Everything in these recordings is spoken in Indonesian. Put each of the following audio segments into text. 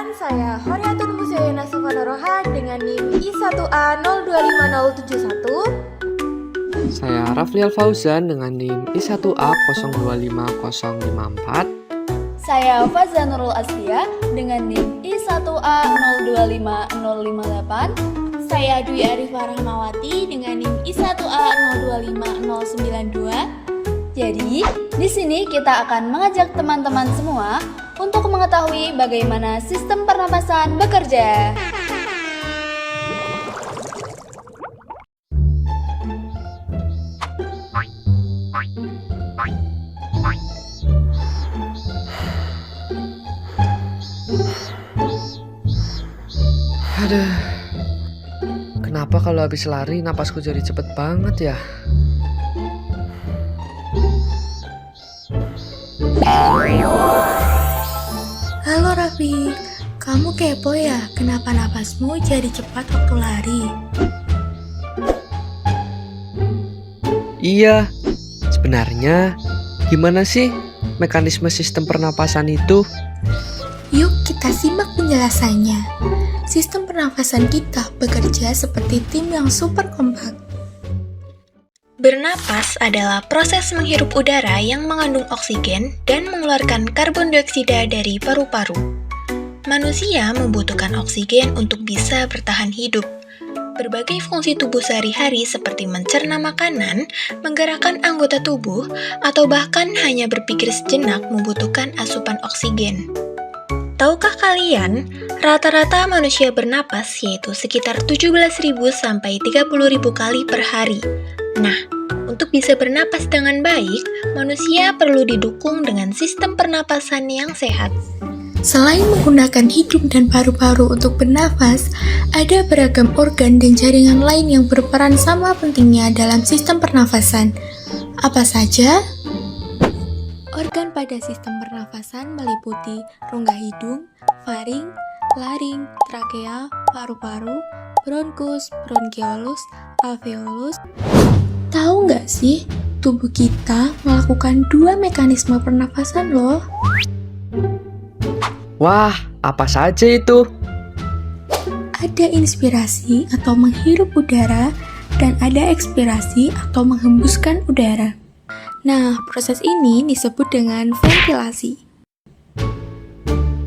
Perkenalkan, saya Horyatun Musyayana Sufanoroha dengan NIM I1A025071. Saya Raflial Fauzan dengan NIM I1A025054. Saya Fazza Nurul Aslia dengan NIM I1A025058. Saya Dwi Arifah Rahmawati dengan NIM I1A025092. Jadi, di sini kita akan mengajak teman-teman semua untuk mengetahui bagaimana sistem pernapasan bekerja. Aduh, kenapa kalau habis lari napasku jadi cepet banget ya? Halo Raffi, kamu kepo ya kenapa napasmu jadi cepat waktu lari? Iya, sebenarnya gimana sih mekanisme sistem pernapasan itu? Yuk kita simak penjelasannya. Sistem pernafasan kita bekerja seperti tim yang super kompak. Bernapas adalah proses menghirup udara yang mengandung oksigen dan mengeluarkan karbon dioksida dari paru-paru. Manusia membutuhkan oksigen untuk bisa bertahan hidup. Berbagai fungsi tubuh sehari-hari seperti mencerna makanan, menggerakkan anggota tubuh, atau bahkan hanya berpikir sejenak membutuhkan asupan oksigen. Tahukah kalian, rata-rata manusia bernapas yaitu sekitar 17.000 sampai 30.000 kali per hari. Nah, untuk bisa bernapas dengan baik, manusia perlu didukung dengan sistem pernapasan yang sehat. Selain menggunakan hidung dan paru-paru untuk bernafas, ada beragam organ dan jaringan lain yang berperan sama pentingnya dalam sistem pernafasan. Apa saja? Organ pada sistem pernafasan meliputi rongga hidung, faring, laring, trakea, paru-paru, bronkus, bronkiolus, alveolus. Tahu nggak sih, tubuh kita melakukan 2 mekanisme pernafasan loh. Wah, apa saja itu? Ada inspirasi atau menghirup udara, dan ada ekspirasi atau menghembuskan udara. Nah, proses ini disebut dengan ventilasi.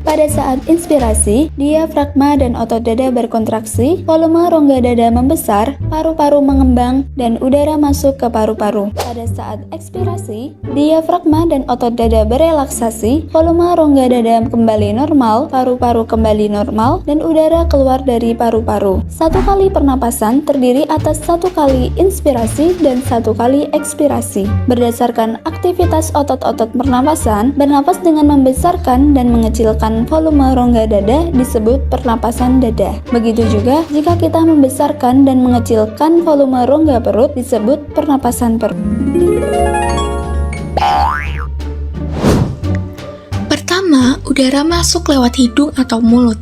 Pada saat inspirasi, diafragma dan otot dada berkontraksi, volume rongga dada membesar, paru-paru mengembang, dan udara masuk ke paru-paru. Pada saat ekspirasi, diafragma dan otot dada berelaksasi, volume rongga dada kembali normal, paru-paru kembali normal, dan udara keluar dari paru-paru. 1 kali pernapasan terdiri atas 1 kali inspirasi dan 1 kali ekspirasi. Berdasarkan aktivitas otot-otot pernapasan, bernapas dengan membesarkan dan mengecilkan volume rongga dada disebut pernapasan dada. Begitu juga jika kita membesarkan dan mengecilkan volume rongga perut disebut pernapasan perut. Pertama, udara masuk lewat hidung atau mulut.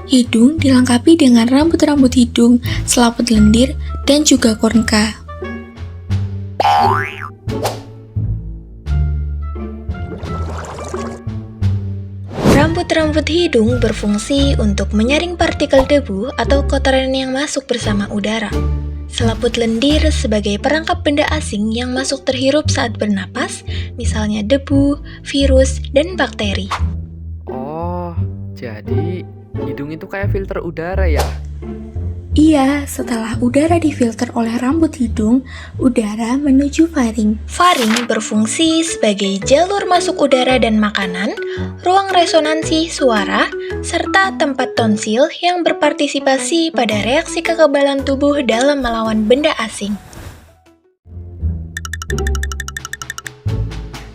Hidung dilengkapi dengan rambut-rambut hidung, selaput lendir, dan juga kornea. Rambut-rambut hidung berfungsi untuk menyaring partikel debu atau kotoran yang masuk bersama udara. Selaput lendir sebagai perangkap benda asing yang masuk terhirup saat bernapas, misalnya debu, virus, dan bakteri. Oh, jadi hidung itu kayak filter udara ya? Iya, setelah udara difilter oleh rambut hidung, udara menuju faring. Faring berfungsi sebagai jalur masuk udara dan makanan, ruang resonansi suara, serta tempat tonsil yang berpartisipasi pada reaksi kekebalan tubuh dalam melawan benda asing.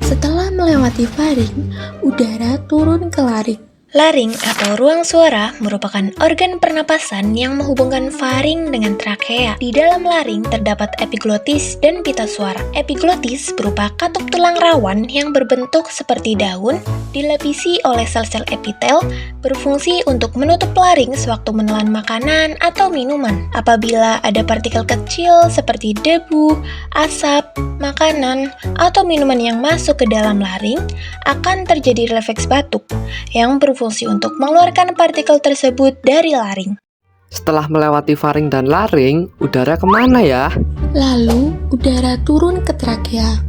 Setelah melewati faring, udara turun ke laring. Laring atau ruang suara merupakan organ pernapasan yang menghubungkan faring dengan trakea. Di dalam laring terdapat epiglotis dan pita suara. Epiglotis berupa katup tulang rawan yang berbentuk seperti daun, dilapisi oleh sel-sel epitel, berfungsi untuk menutup laring sewaktu menelan makanan atau minuman. Apabila ada partikel kecil seperti debu, asap, makanan, atau minuman yang masuk ke dalam laring, akan terjadi refleks batuk yang berfungsi berfungsi untuk mengeluarkan partikel tersebut dari laring. Setelah melewati faring dan laring, udara kemana ya? Lalu, udara turun ke trakea.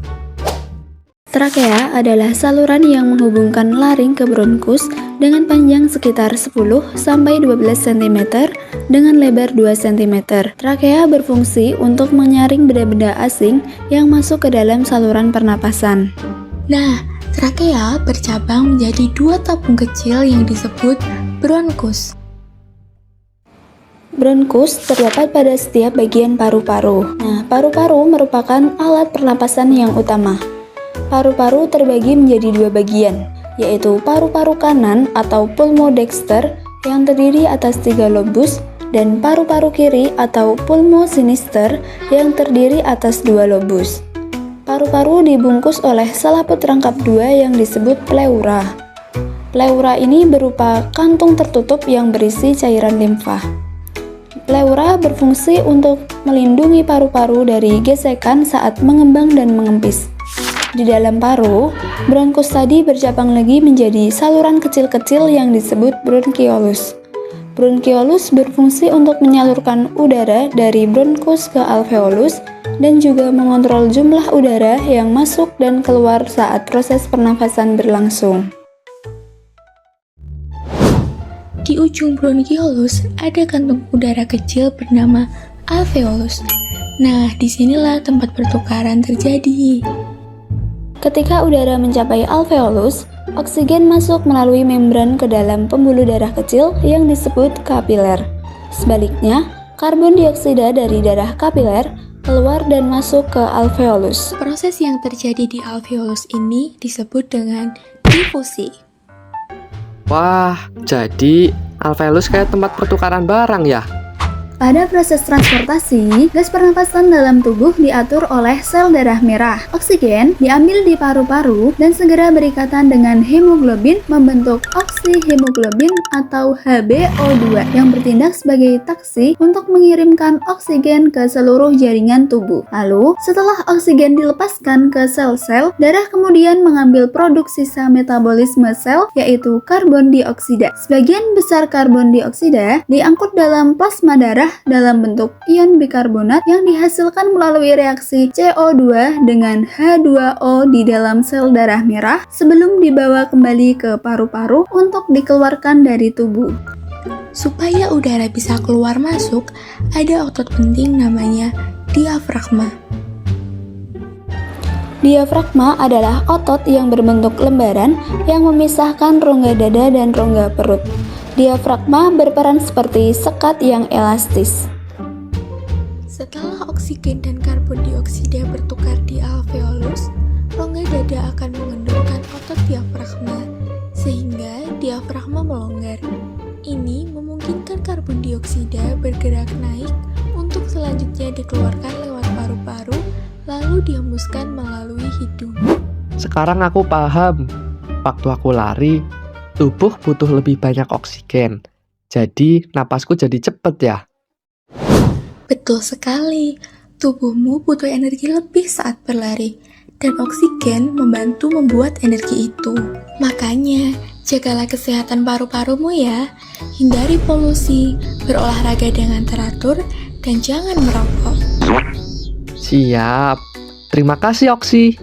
Trakea adalah saluran yang menghubungkan laring ke bronkus dengan panjang sekitar 10-12 cm dengan lebar 2 cm. Trakea berfungsi untuk menyaring benda-benda asing yang masuk ke dalam saluran pernapasan. Nah, trakea bercabang menjadi 2 tabung kecil yang disebut bronkus. Bronkus terdapat pada setiap bagian paru-paru. Nah, paru-paru merupakan alat pernapasan yang utama. Paru-paru terbagi menjadi 2 bagian, yaitu paru-paru kanan atau pulmodexter yang terdiri atas 3 lobus dan paru-paru kiri atau pulmosinister yang terdiri atas 2 lobus. Paru-paru dibungkus oleh selaput rangkap 2 yang disebut pleura. Pleura ini berupa kantung tertutup yang berisi cairan limfa. Pleura berfungsi untuk melindungi paru-paru dari gesekan saat mengembang dan mengempis. Di dalam paru, bronkus tadi bercabang lagi menjadi saluran kecil-kecil yang disebut bronkiolus. Bronkiolus berfungsi untuk menyalurkan udara dari bronkus ke alveolus dan juga mengontrol jumlah udara yang masuk dan keluar saat proses pernafasan berlangsung. Di ujung bronkiolus ada kantung udara kecil bernama alveolus. Nah, disinilah tempat pertukaran terjadi. Ketika udara mencapai alveolus, oksigen masuk melalui membran ke dalam pembuluh darah kecil yang disebut kapiler. Sebaliknya, karbon dioksida dari darah kapiler keluar dan masuk ke alveolus. Proses yang terjadi di alveolus ini disebut dengan difusi. Wah, jadi alveolus kayak tempat pertukaran barang ya? Pada proses transportasi, gas pernapasan dalam tubuh diatur oleh sel darah merah. Oksigen diambil di paru-paru dan segera berikatan dengan hemoglobin membentuk oksihemoglobin atau HbO2 yang bertindak sebagai taksi untuk mengirimkan oksigen ke seluruh jaringan tubuh. Lalu, setelah oksigen dilepaskan ke sel-sel, darah kemudian mengambil produk sisa metabolisme sel yaitu karbon dioksida. Sebagian besar karbon dioksida diangkut dalam plasma darah dalam bentuk ion bikarbonat yang dihasilkan melalui reaksi CO2 dengan H2O di dalam sel darah merah sebelum dibawa kembali ke paru-paru untuk dikeluarkan dari tubuh. Supaya udara bisa keluar masuk, ada otot penting namanya diafragma. Diafragma adalah otot yang berbentuk lembaran yang memisahkan rongga dada dan rongga perut. Diafragma berperan seperti sekat yang elastis. Setelah oksigen dan karbon dioksida bertukar di alveolus, rongga dada akan mengendurkan otot diafragma, sehingga diafragma melonggar. Ini memungkinkan karbon dioksida bergerak naik untuk selanjutnya dikeluarkan lewat paru-paru, lalu dihembuskan melalui hidung. Sekarang aku paham. Waktu aku lari, tubuh butuh lebih banyak oksigen. Jadi, napasku jadi cepet ya? Betul sekali, tubuhmu butuh energi lebih saat berlari, dan oksigen membantu membuat energi itu. Makanya, jagalah kesehatan paru-parumu ya, hindari polusi, berolahraga dengan teratur, dan jangan merokok. Siap. Terima kasih, Oksi.